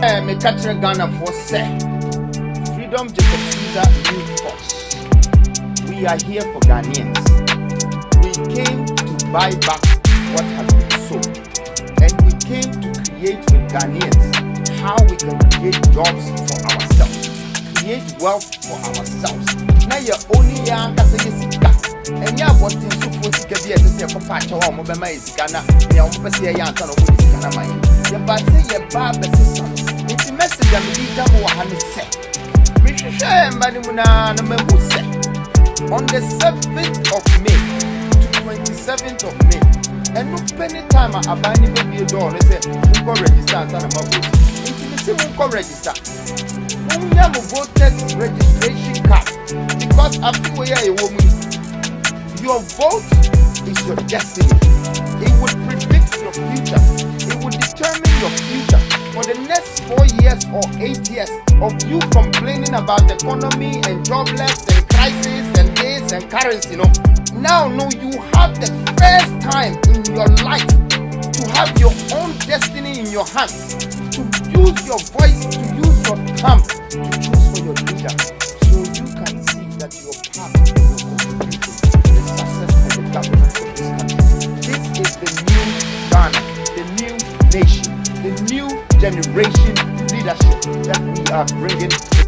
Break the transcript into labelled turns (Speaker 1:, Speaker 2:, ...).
Speaker 1: Me catch Ghana for say freedom Jacob Caesar new force. We are here for Ghanaians. We came to buy back what has been sold, and we came to create with Ghanaians how we can create jobs for ourselves, create wealth for ourselves. Now you're only young as a sika, and you're wanting to put together as a patch or mobile is Ghana. You're almost a young son of Ghana. You're about to say your barber system. It's a message that we need to have said. We should share Manimuna Namu say on the 7th of May to 27th of May. And no penny time I buy any baby door. They say, who go register and I'm about to who register. Who have a voters registration card because after we are a woman, your vote is your destiny. It will predict your future. It will determine your future. For the next 4 years or 8 years of you complaining about the economy and jobless and crisis and this and currency, now you have the first time in your life to have your own destiny in your hands, to use your voice, to use your thumb to choose for your leader, so you can see that your part of your contribution to the success of the government of this country. This is the new Ghana, the new nation, the new generation leadership that we are bringing to